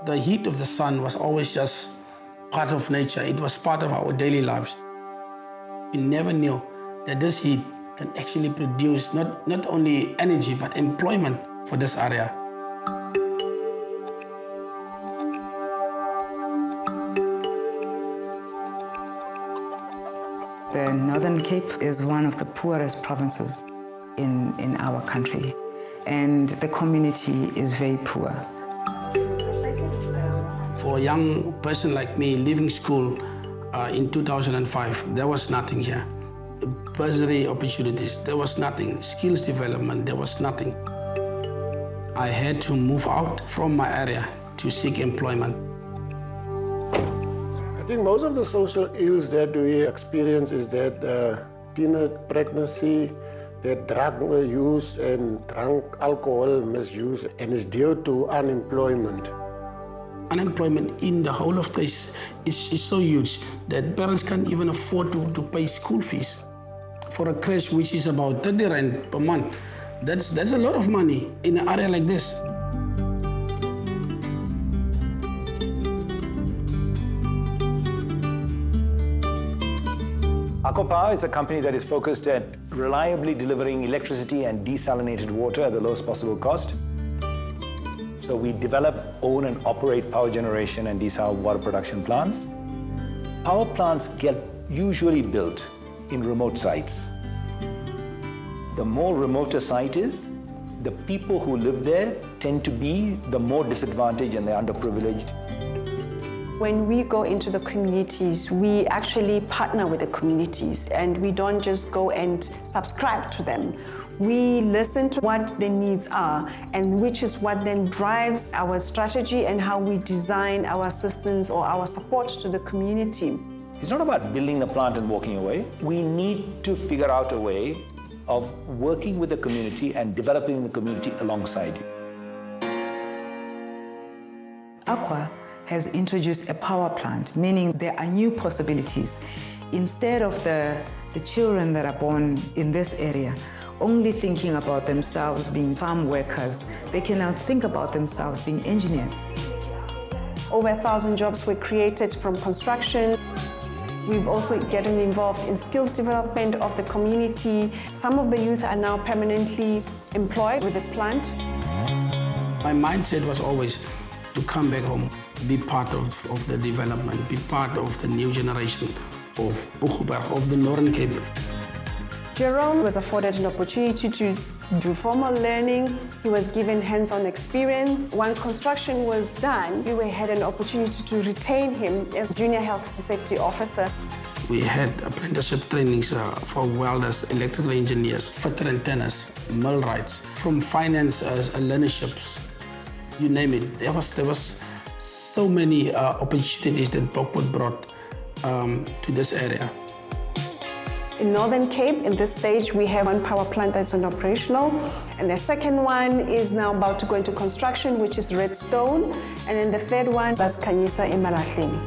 The heat of the sun was always just part of nature. It was part of our daily lives. We never knew that this heat can actually produce not only energy, but employment for this area. The Northern Cape is one of the poorest provinces in our country, and the community is very poor. For a young person like me, leaving school in 2005, there was nothing here. Bursary opportunities, there was nothing. Skills development, there was nothing. I had to move out from my area to seek employment. I think most of the social ills that we experience is that teenage pregnancy, that drug use and drunk alcohol misuse, and is due to unemployment. Unemployment in the whole of place is so huge that parents can't even afford to pay school fees. For a crash, which is about 30 rand per month, that's a lot of money in an area like this. ACWA Power is a company that is focused at reliably delivering electricity and desalinated water at the lowest possible cost. So we develop, own and operate power generation and desal water production plants. Power plants get usually built in remote sites. The more remote a site is, the people who live there tend to be the more disadvantaged and they're underprivileged. When we go into the communities, we actually partner with the communities, and we don't just go and subscribe to them. We listen to what their needs are, and which is what then drives our strategy and how we design our assistance or our support to the community. It's not about building the plant and walking away. We need to figure out a way of working with the community and developing the community alongside you. ACWA has introduced a power plant, meaning there are new possibilities. Instead of the children that are born in this area only thinking about themselves being farm workers, they can now think about themselves being engineers. Over 1,000 jobs were created from construction. We've also gotten involved in skills development of the community. Some of the youth are now permanently employed with the plant. My mindset was always to come back home, be part of the development, be part of the new generation of Boegoeberg, of the Northern Cape. Jerome was afforded an opportunity to do formal learning. He was given hands-on experience. Once construction was done, we had an opportunity to retain him as junior health and safety officer. We had apprenticeship trainings for welders, electrical engineers, fitter antennas, millwrights, from finance learnerships, you name it. There was so many opportunities that Boegoeberg brought to this area. In Northern Cape, in this stage, we have one power plant that's operational, and the second one is now about to go into construction, which is Redstone, and then the third one, that's Khanyisa in Malahleni.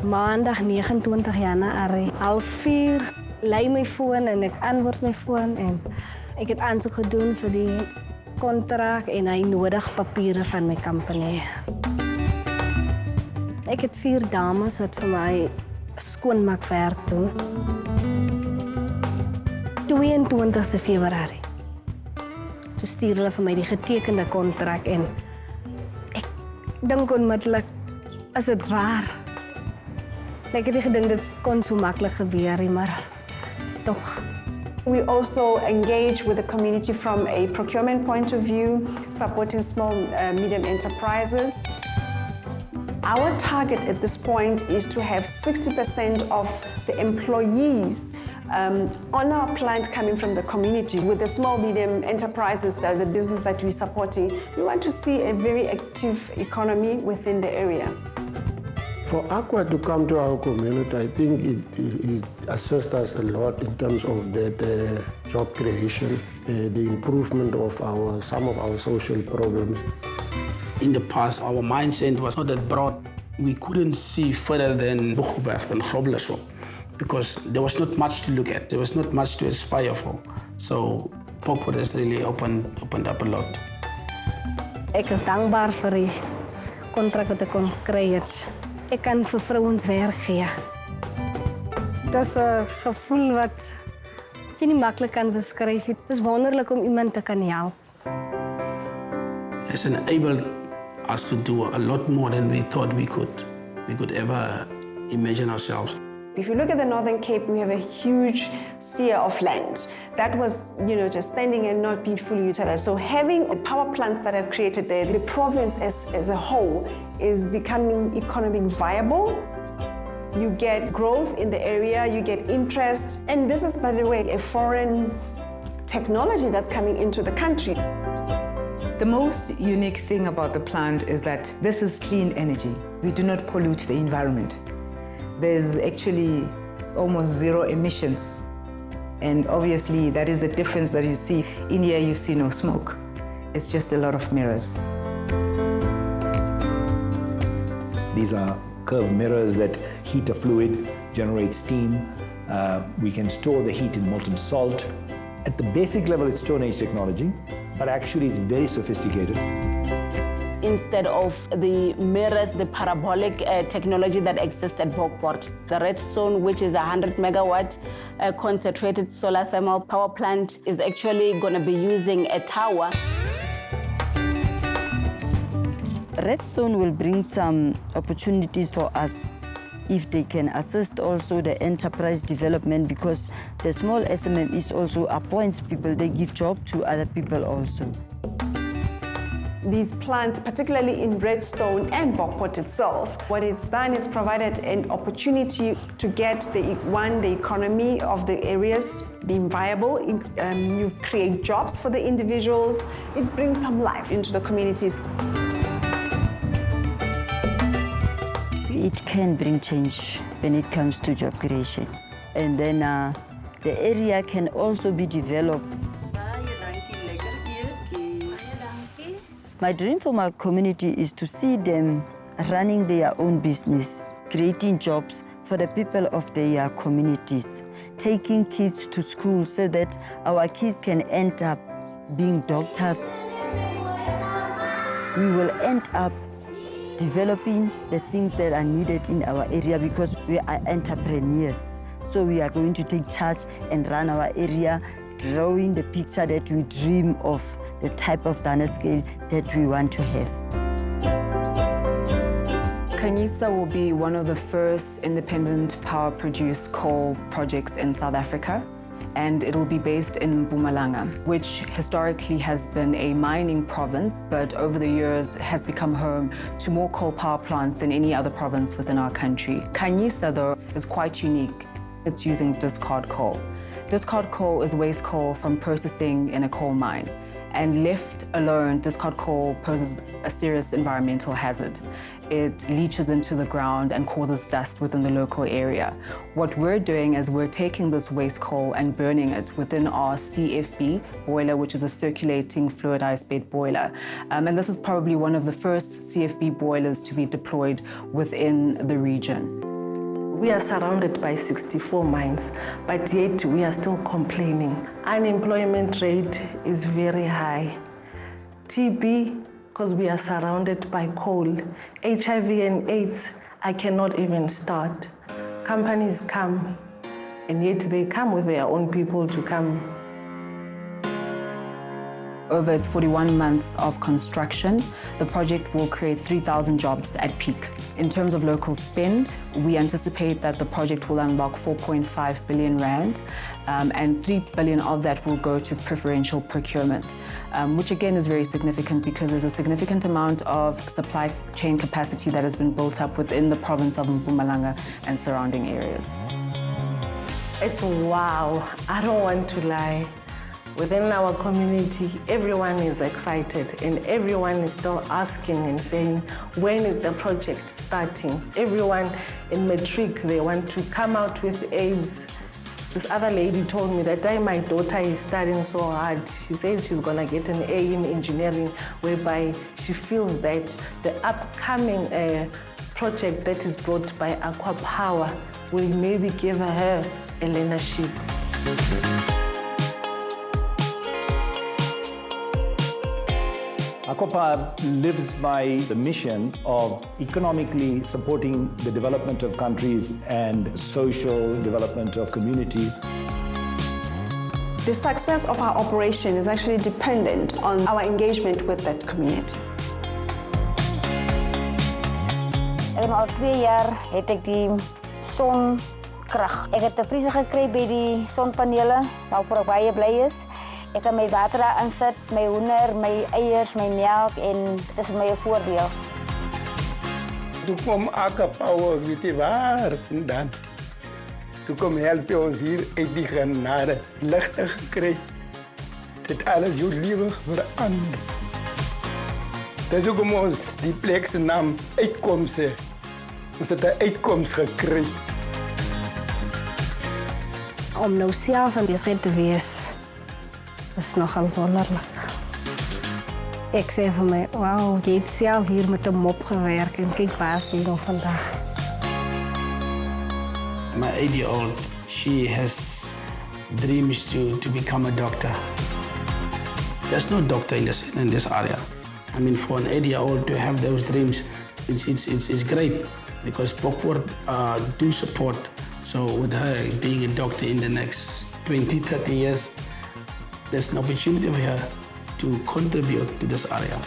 Maandag 29 Januarie, 4:30 lei my foon en ek antwoord my foon en ek het aansoek gedoen vir die kontrak en hy nodig papiere van my company. Ek het 4 dames wat vir my skoonmaakwerk doen. 22 Februarie. Toe stuur hulle vir my die getekende kontrak en ek dink onmiddellik, is dit waar? Ek het nie gedink dit kon so maklik gebeur nie, maar tog. We also engage with the community from a procurement point of view, supporting small, medium enterprises. Our target at this point is to have 60% of the employees on our plant coming from the community. With the small, medium enterprises, the business that we're supporting, we want to see a very active economy within the area. For ACWA to come to our community, I think it assists us a lot in terms of the job creation, the improvement of some of our social problems. In the past, our mindset was not that broad. We couldn't see further than Boegoeberg and Groblersdorp, because there was not much to look at. There was not much to aspire for. So Pokpot has really opened up a lot. Ek is dankbaar vir die kontrak wat ek kon kry het. Ek kan vir vrouens werk gee. Dis 'n gevoel wat jy nie maklik kan beskryf nie. Dis wonderlik om iemand te kan help. It's enabled us to do a lot more than we thought we could ever imagine ourselves. If you look at the Northern Cape, we have a huge sphere of land that was, just standing and not being fully utilized. So having the power plants that have created there, the province as a whole is becoming economically viable. You get growth in the area, you get interest. And this is, by the way, a foreign technology that's coming into the country. The most unique thing about the plant is that this is clean energy. We do not pollute the environment. There's actually almost zero emissions. And obviously that is the difference that you see. In here you see no smoke. It's just a lot of mirrors. These are curved mirrors that heat a fluid, generate steam. We can store the heat in molten salt. At the basic level, it's Stone Age technology, but actually it's very sophisticated. Instead of the mirrors, the parabolic technology that exists at Pokpot, the Redstone, which is a 100 megawatt concentrated solar thermal power plant, is actually going to be using a tower. Redstone will bring some opportunities for us if they can assist also the enterprise development, because the small SMMEs also appoints people, they give job to other people also. These plants, particularly in Redstone and Pokpot itself, what it's done is provided an opportunity to get the economy of the areas being viable. You create jobs for the individuals. It brings some life into the communities. It can bring change when it comes to job creation. And then the area can also be developed. My dream for my community is to see them running their own business, creating jobs for the people of their communities, taking kids to school so that our kids can end up being doctors. We will end up developing the things that are needed in our area because we are entrepreneurs. So we are going to take charge and run our area, drawing the picture that we dream of, the type of diner scale that we want to have. Khanyisa will be one of the first independent power-produced coal projects in South Africa, and it will be based in Mpumalanga, which historically has been a mining province, but over the years has become home to more coal power plants than any other province within our country. Khanyisa, though, is quite unique. It's using discard coal. Discard coal is waste coal from processing in a coal mine. And left alone, discard coal poses a serious environmental hazard. It leaches into the ground and causes dust within the local area. What we're doing is we're taking this waste coal and burning it within our CFB boiler, which is a circulating fluidized bed boiler. And this is probably one of the first CFB boilers to be deployed within the region. We are surrounded by 64 mines, but yet we are still complaining. Unemployment rate is very high. TB, because we are surrounded by coal. HIV and AIDS, I cannot even start. Companies come, and yet they come with their own people to come. Over its 41 months of construction, the project will create 3,000 jobs at peak. In terms of local spend, we anticipate that the project will unlock 4.5 billion rand, and 3 billion of that will go to preferential procurement, which again is very significant because there's a significant amount of supply chain capacity that has been built up within the province of Mpumalanga and surrounding areas. It's wow, I don't want to lie. Within our community, everyone is excited and everyone is still asking and saying, when is the project starting? Everyone in matric, they want to come out with A's. This other lady told me that my daughter is studying so hard. She says she's gonna get an A in engineering, whereby she feels that the upcoming project that is brought by ACWA Power will maybe give her a learnership. ACWA Power lives by the mission of economically supporting the development of countries and social development of communities. The success of our operation is actually dependent on our engagement with that community. Al 2 jaar het ek die sonkrag. Ek het 'n vriezer gekry by die sonpanele, waarvoor ek baie bly is. Ek kan my water daar insit, my hoender, my eiers, my melk en dit is vir my 'n voordeel. Toe kom ACWA Power, weet jy waar vandaan? Toe kom help ons hier uit die genade, ligte gekry. Dit alles jou lewe verander. Dis hoekom ons die plek se naam Uitkoms het. Ons het 'n uitkoms gekry. Om nou self in besigheid te wees, is nogal wonderlik. Ek sê vir my, wauw, jy het self hier met 'n mop gewerk en kyk waar is jy nog vandag. My 8-year-old, she has dreams to become a doctor. There's no doctor in this area. I mean, for an 8-year-old to have those dreams, it's great because Bokport do support. So with her being a doctor in the next 20, 30 years, there's an opportunity for her to contribute to this area.